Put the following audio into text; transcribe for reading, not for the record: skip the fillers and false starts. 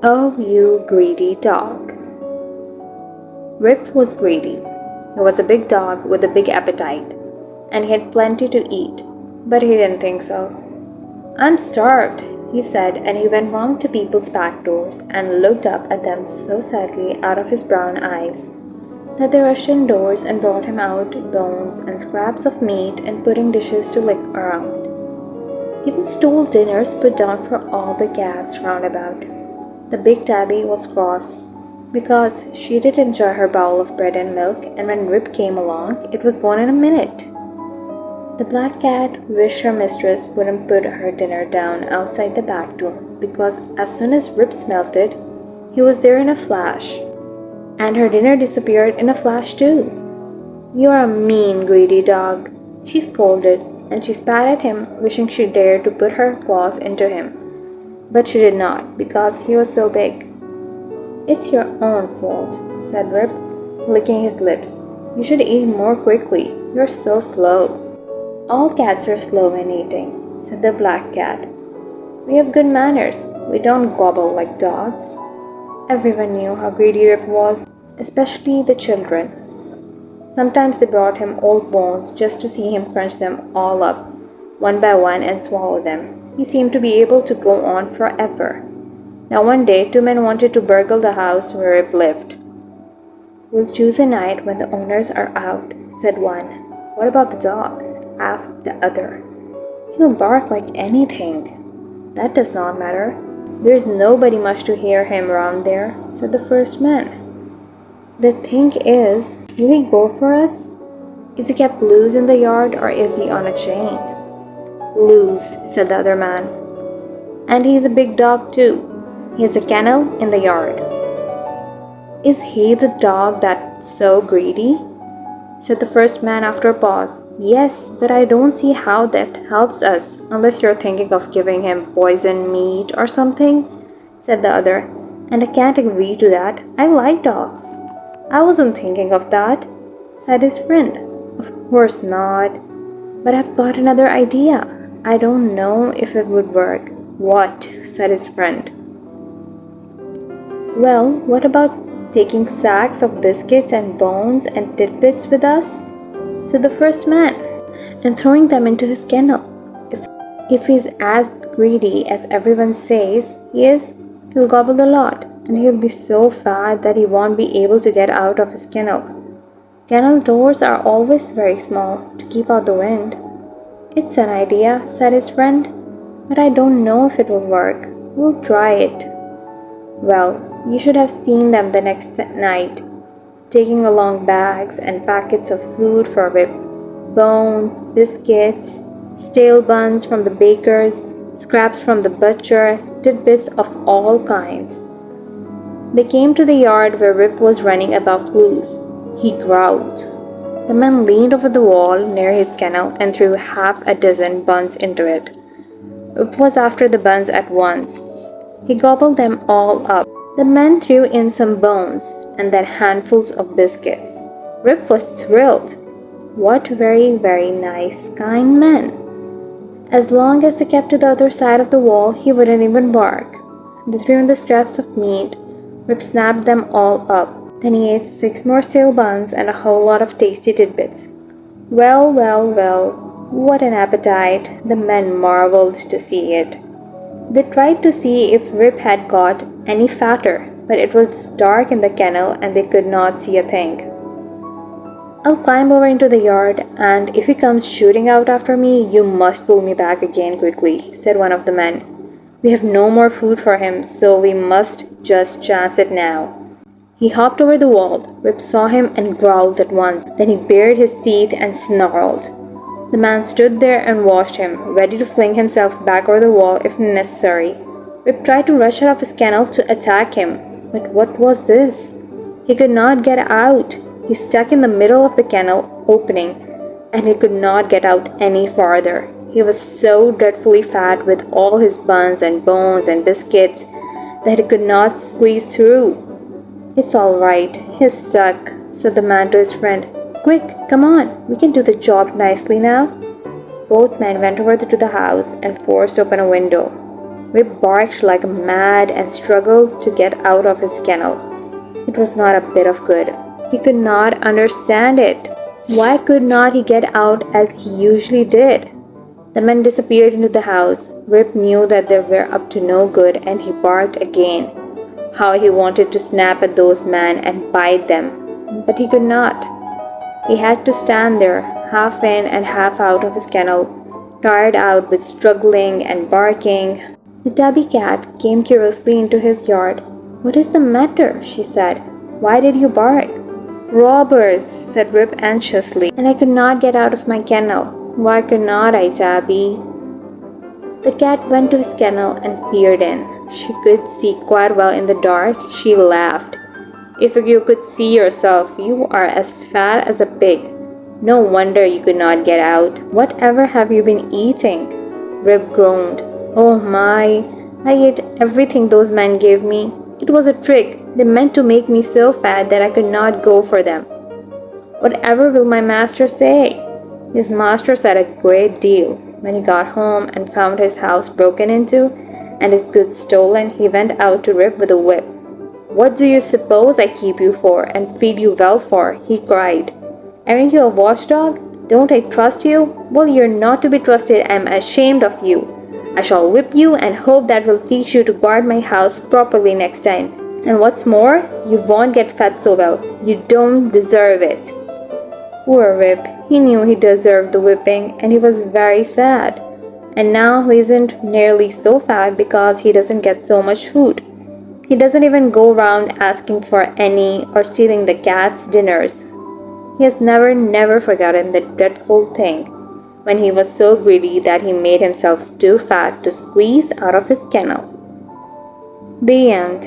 Oh, you greedy dog. Rip was greedy. He was a big dog with a big appetite, and he had plenty to eat, but he didn't think so. I'm starved, he said, and he went round to people's back doors and looked up at them so sadly out of his brown eyes that they rushed indoors and brought him out bones and scraps of meat and pudding dishes to lick around. Even stole dinners put down for all the cats round about. The big tabby was cross because she did enjoy her bowl of bread and milk, and when Rip came along, it was gone in a minute. The black cat wished her mistress wouldn't put her dinner down outside the back door because as soon as Rip smelt it, he was there in a flash, and her dinner disappeared in a flash too. You're a mean, greedy dog, she scolded, and she spat at him, wishing she dared to put her claws into him. But she did not, because he was so big. It's your own fault, said Rip, licking his lips. You should eat more quickly. You're so slow. All cats are slow in eating, said the black cat. We have good manners. We don't gobble like dogs. Everyone knew how greedy Rip was, especially the children. Sometimes they brought him old bones just to see him crunch them all up, one by one, and swallow them. He seemed to be able to go on forever. Now one day, two men wanted to burgle the house where Rip lived. We'll choose a night when the owners are out, said one. What about the dog? Asked the other. He'll bark like anything. That does not matter. There's nobody much to hear him round there, said the first man. The thing is, will he go for us? Is he kept loose in the yard or is he on a chain? Loose, said the other man. And he's a big dog too. He has a kennel in the yard. Is he the dog that's so greedy? Said the first man after a pause. Yes, but I don't see how that helps us, unless you're thinking of giving him poisoned meat or something, said the other. And I can't agree to that. I like dogs. I wasn't thinking of that, said his friend. Of course not. But I've got another idea. I don't know if it would work. What? Said his friend. Well, what about taking sacks of biscuits and bones and tidbits with us? Said the first man, and throwing them into his kennel. If he's as greedy as everyone says he is, he'll gobble a lot, and he'll be so fat that he won't be able to get out of his kennel. Kennel doors are always very small to keep out the wind. It's an idea, said his friend, but I don't know if it will work. We'll try it. Well, you should have seen them the next night, taking along bags and packets of food for Rip. Bones, biscuits, stale buns from the baker's, scraps from the butcher, tidbits of all kinds. They came to the yard where Rip was running about loose. He growled. The man leaned over the wall near his kennel and threw half a dozen buns into it. Rip was after the buns at once. He gobbled them all up. The men threw in some bones and then handfuls of biscuits. Rip was thrilled. What very, very nice, kind men. As long as they kept to the other side of the wall, he wouldn't even bark. They threw in the scraps of meat. Rip snapped them all up. Then he ate 6 more stale buns and a whole lot of tasty tidbits. Well, well, well, what an appetite! The men marveled to see it. They tried to see if Rip had got any fatter, but it was dark in the kennel and they could not see a thing. I'll climb over into the yard, and if he comes shooting out after me, you must pull me back again quickly, said one of the men. We have no more food for him, so we must just chance it now. He hopped over the wall. Rip saw him and growled at once. Then he bared his teeth and snarled. The man stood there and watched him, ready to fling himself back over the wall if necessary. Rip tried to rush out of his kennel to attack him, but what was this? He could not get out. He stuck in the middle of the kennel opening, and he could not get out any farther. He was so dreadfully fat with all his buns and bones and biscuits that he could not squeeze through. It's all right. He's stuck, said the man to his friend. Quick, come on, we can do the job nicely now. Both men went over to the house and forced open a window. Rip barked like mad and struggled to get out of his kennel. It was not a bit of good. He could not understand it. Why could not he get out as he usually did? The men disappeared into the house. Rip knew that they were up to no good and he barked again. How he wanted to snap at those men and bite them, but he could not. He had to stand there, half in and half out of his kennel, tired out with struggling and barking. The tabby cat came curiously into his yard. "What is the matter?" she said. "Why did you bark?" "Robbers," said Rip anxiously, "and I could not get out of my kennel." "Why could not I, Tabby?" The cat went to his kennel and peered in. She could see quite well in the dark. She laughed. "If you could see yourself, you are as fat as a pig. No wonder you could not get out. Whatever have you been eating?" Rip groaned. "Oh my, I ate everything those men gave me. It was a trick. They meant to make me so fat that I could not go for them." "Whatever will my master say?" His master said a great deal. When he got home and found his house broken into and his goods stolen, he went out to Rip with a whip. "What do you suppose I keep you for and feed you well for?" he cried. "Aren't you a watchdog? Don't I trust you? Well, you're not to be trusted. I'm ashamed of you. I shall whip you and hope that will teach you to guard my house properly next time. And what's more, you won't get fat so well. You don't deserve it." Poor Rip. He knew he deserved the whipping and he was very sad. And now he isn't nearly so fat because he doesn't get so much food. He doesn't even go around asking for any or stealing the cat's dinners. He has never forgotten that dreadful thing when he was so greedy that he made himself too fat to squeeze out of his kennel. The end.